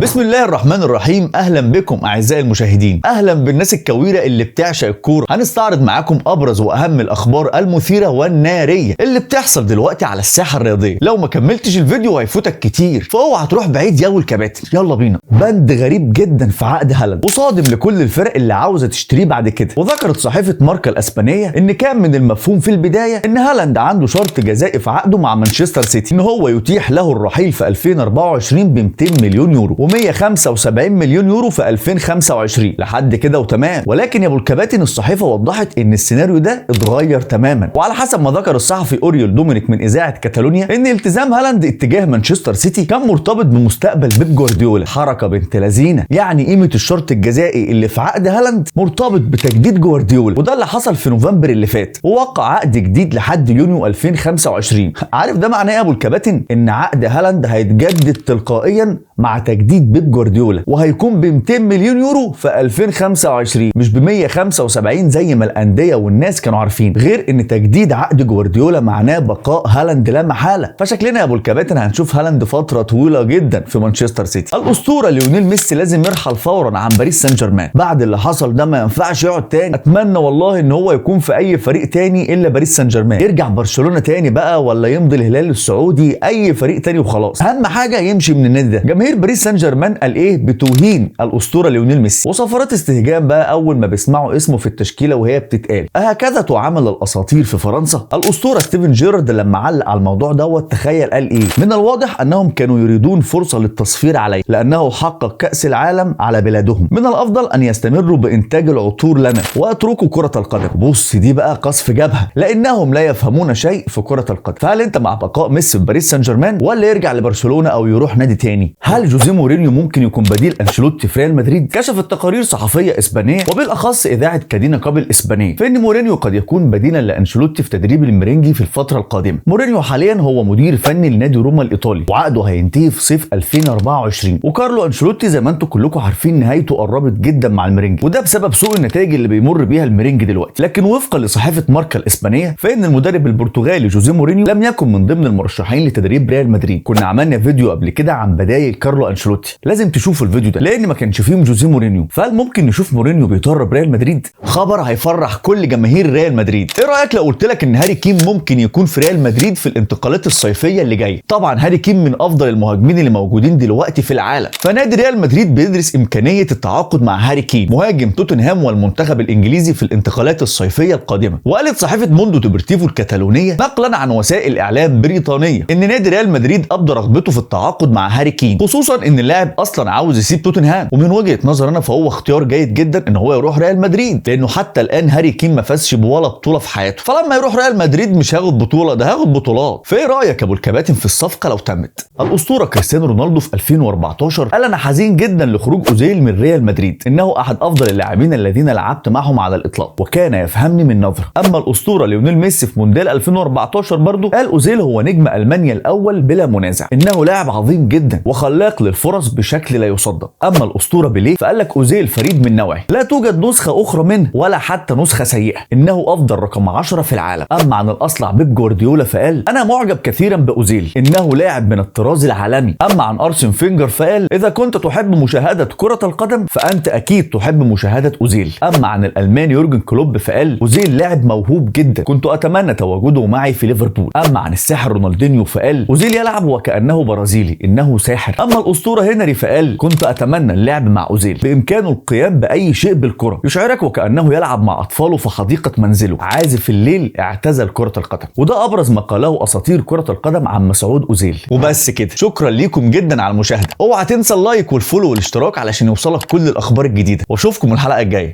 بسم الله الرحمن الرحيم. اهلا بكم اعزائي المشاهدين، اهلا بالناس الكويره اللي بتعشق الكوره. هنستعرض معاكم ابرز واهم الاخبار المثيره والناريه اللي بتحصل دلوقتي على الساحه الرياضيه. لو ما كملتش الفيديو هيفوتك كتير، فاوعى تروح بعيد يا الكباتن. يلا بينا. بند غريب جدا في عقد هالاند وصادم لكل الفرق اللي عاوزه تشتريه بعد كده. وذكرت صحيفه ماركا الاسبانيه ان كان من المفهوم في البدايه ان هالاند عنده شرط جزائي في عقده مع مانشستر سيتي، ان هو يتيح له الرحيل في 2024 ب 200 مليون يورو و175 مليون يورو في 2025 لحد كده وتمام. ولكن يا ابو الكباتن الصحيفه وضحت ان السيناريو ده اتغير تماما، وعلى حسب ما ذكر الصحفي اوريول دومينيك من اذاعه كاتالونيا ان التزام هالاند اتجاه مانشستر سيتي كان مرتبط بمستقبل بيب جوارديولا. حركه بنت لذينه، يعني قيمه الشرط الجزائي اللي في عقد هالاند مرتبط بتجديد جوارديولا، وده اللي حصل في نوفمبر اللي فات، ووقع عقد جديد لحد يونيو 2025. عارف ده معناه ايه يا ابو الكباتن؟ ان عقد هالاند هيتجدد تلقائيا مع تجديد بيب جوارديولا، وهيكون ب 200 مليون يورو في 2025 مش ب 175 زي ما الانديه والناس كانوا عارفين. غير ان تجديد عقد جوارديولا معناه بقاء هالاند لا محاله. فشكلنا يا ابو الكباتن هنشوف هالاند فتره طويله جدا في مانشستر سيتي. الاسطوره ليونيل ميسي لازم يرحل فورا عن باريس سان جيرمان. بعد اللي حصل ده ما ينفعش يقعد تاني. اتمنى والله ان هو يكون في اي فريق تاني الا باريس سان جيرمان، يرجع برشلونه تاني بقى ولا يمضي الهلال السعودي، اي فريق تاني وخلاص. اهم حاجه يمشي من النادي ده. جماهير باريس سان جيرمان قال ايه بتوهين الاسطوره ليونيل ميسي، وصفارات استهجان بقى اول ما بيسمعوا اسمه في التشكيله وهي بتتقال. هكذا تعامل الاساطير في فرنسا؟ الاسطوره ستيفن جيرارد لما علق على الموضوع دوت تخيل قال ايه؟ من الواضح انهم كانوا يريدون فرصه للتصفير عليه لانه حقق كاس العالم على بلادهم. من الافضل ان يستمروا بانتاج العطور لنا واتركوا كره القدم. بص دي بقى قصف جبهه، لانهم لا يفهمون شيء في كره القدم. فهل انت مع بقاء ميسي في باريس سان جيرمان ولا يرجع لبرشلونه او يروح نادي تاني؟ هل جوزيه مورينيو ممكن يكون بديل انشيلوتي في ريال مدريد؟ كشفت تقارير صحفيه اسبانيه وبالاخص اذاعه كادينا قبل اسبانيه فان مورينيو قد يكون بديلا لانشيلوتي في تدريب الميرينجي في الفتره القادمه. مورينيو حاليا هو مدير فني لنادي روما الايطالي، وعقده هينتهي في صيف 2024. وكارلو انشيلوتي زي ما انتم كلكم عارفين نهايته قربت جدا مع الميرينجي، وده بسبب سوء النتائج اللي بيمر بيها الميرينجي دلوقتي. لكن وفقا لصحيفه ماركا الاسبانيه فان المدرب البرتغالي جوزيه مورينيو لم يكن من ضمن المرشحين لتدريب ريال مدريد. كنا عملنا فيديو قبل كده عن بدايل كارلو انشيلوتي، لازم تشوفوا الفيديو ده لان ما كانش فيهم جوزيه مورينيو. فهل ممكن نشوف مورينيو بيدرب ريال مدريد؟ خبر هيفرح كل جماهير ريال مدريد. ايه رايك لو قلت لك ان هاري كين ممكن يكون في ريال مدريد في الانتقالات الصيفيه اللي جايه؟ طبعا هاري كين من افضل المهاجمين اللي موجودين دلوقتي في العالم، فنادي ريال مدريد بيدرس امكانيه التعاقد مع هاري كين مهاجم توتنهام والمنتخب الانجليزي في الانتقالات الصيفيه القادمه. وقالت صحيفه موندو ديبورتيفو الكتالونيه نقلا عن وسائل اعلام بريطانيه ان نادي ريال مدريد ابدى رغبته في التعاقد مع هاري كين، خصوصا ان اللاعب اصلا عاوز يسيب توتنهام. ومن وجهه نظر انا فهو اختيار جيد جدا ان هو يروح ريال مدريد، لانه حتى الان هاري كين ما فازش بولا بطوله في حياته، فلما يروح ريال مدريد مش هياخد بطوله، ده هياخد بطولات. فايه رايك يا ابو الكباتن في الصفقه لو تمت؟ الاسطوره كريستيانو رونالدو في 2014 قال انا حزين جدا لخروج اوزيل من ريال مدريد، انه احد افضل اللاعبين الذين لعبت معهم على الاطلاق وكان يفهمني من نظره. اما الاسطوره ليونيل ميسي في مونديال 2014 برضه قال اوزيل هو نجم المانيا الاول بلا منازع، انه لاعب عظيم جدا وخلاق للفرص بشكل لا يصدق. اما الاسطوره بيليه فقال لك اوزيل فريد من نوعه، لا توجد نسخه اخرى منه ولا حتى نسخه سيئه، انه افضل رقم 10 في العالم. اما عن الاصلع بيب جوارديولا فقال انا معجب كثيرا باوزيل، انه لاعب من الطراز العالمي. اما عن ارسن فينجر فقال اذا كنت تحب مشاهده كره القدم فانت اكيد تحب مشاهده اوزيل. اما عن الالماني يورجن كلوب فقال اوزيل لاعب موهوب جدا، كنت اتمنى تواجده معي في ليفربول. اما عن الساحر رونالدينيو فقال اوزيل يلعب وكانه برازيلي، انه ساحر. اما الاسطوره هنري فقال كنت اتمنى اللعب مع اوزيل، بامكانه القيام باي شيء بالكره، يشعرك وكانه يلعب مع اطفاله في حديقه منزله، عازف الليل اعتزل كره القدم. وده ابرز ما قاله اساطير كره القدم عن مسعود اوزيل. وبس كده، شكرا ليكم جدا على المشاهده. اوعى تنسى اللايك والفولو والاشتراك علشان يوصلك كل الاخبار الجديده، واشوفكم الحلقه الجايه.